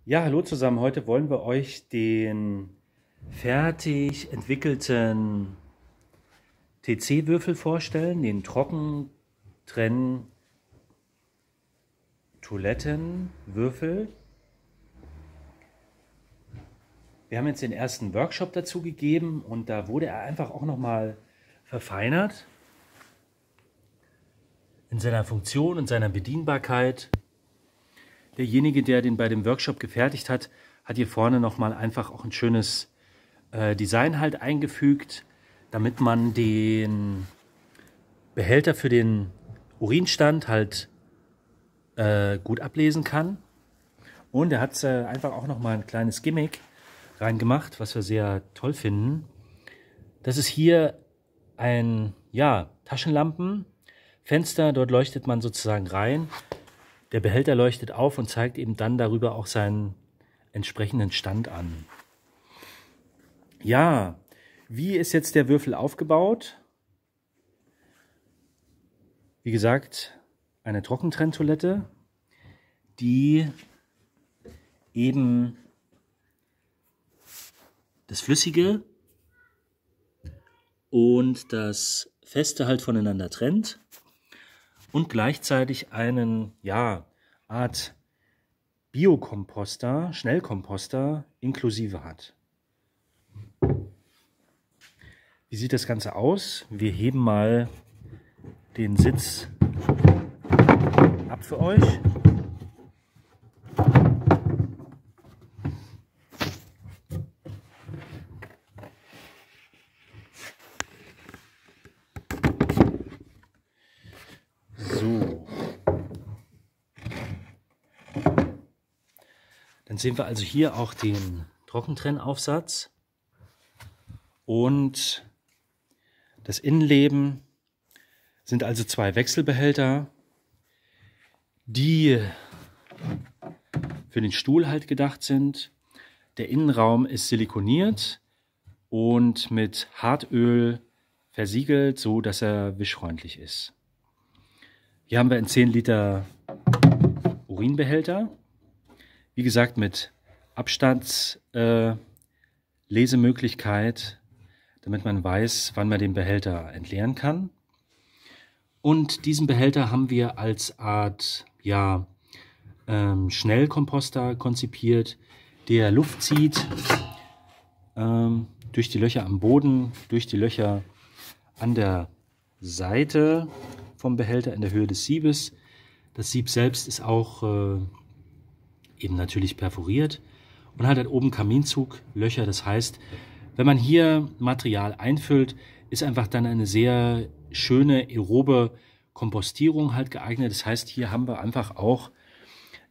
Ja, hallo zusammen. Heute wollen wir euch den fertig entwickelten TC-Würfel vorstellen, den Trockentrenn-Toilettenwürfel. Wir haben jetzt den ersten Workshop dazu gegeben und da wurde er einfach auch nochmal verfeinert in seiner Funktion und seiner Bedienbarkeit. Derjenige, der den bei dem Workshop gefertigt hat, hat hier vorne nochmal einfach auch ein schönes Design halt eingefügt, damit man den Behälter für den Urinstand halt gut ablesen kann. Und er hat einfach auch nochmal ein kleines Gimmick reingemacht, was wir sehr toll finden. Das ist hier ein Taschenlampenfenster, dort leuchtet man sozusagen rein. Der Behälter leuchtet auf und zeigt eben dann darüber auch seinen entsprechenden Stand an. Ja, wie ist jetzt der Würfel aufgebaut? Wie gesagt, eine Trockentrenntoilette, die eben das Flüssige und das Feste halt voneinander trennt und gleichzeitig einen, Art Biokomposter, Schnellkomposter inklusive hat. Wie sieht das Ganze aus? Wir heben mal den Sitz ab für euch. So. Dann sehen wir also hier auch den Trockentrennaufsatz und das Innenleben sind also zwei Wechselbehälter, die für den Stuhl halt gedacht sind. Der Innenraum ist silikoniert und mit Hartöl versiegelt, so dass er wischfreundlich ist. Hier haben wir einen 10 Liter Urinbehälter. Wie gesagt, mit Abstandslesemöglichkeit, damit man weiß, wann man den Behälter entleeren kann. Und diesen Behälter haben wir als Art Schnellkomposter konzipiert, der Luft zieht durch die Löcher am Boden, durch die Löcher an der Seite vom Behälter in der Höhe des Siebes. Das Sieb selbst ist auch eben natürlich perforiert und hat halt oben Kaminzuglöcher. Das heißt, wenn man hier Material einfüllt, ist einfach dann eine sehr schöne aerobe Kompostierung halt geeignet. Das heißt, hier haben wir einfach auch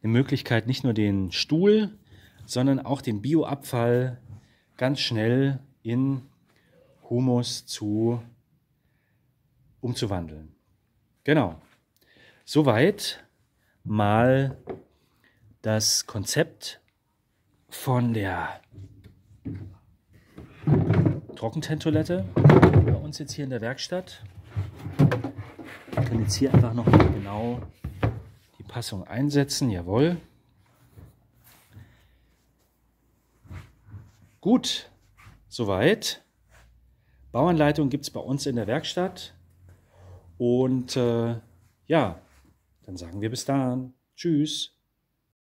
eine Möglichkeit, nicht nur den Stuhl, sondern auch den Bioabfall ganz schnell in Humus umzuwandeln. Genau. Soweit mal das Konzept von der Trockentrenntoilette bei uns jetzt hier in der Werkstatt. Wir können jetzt hier einfach noch mal genau die Passung einsetzen. Jawohl. Gut, soweit. Bauanleitung gibt es bei uns in der Werkstatt. Und dann sagen wir bis dann. Tschüss.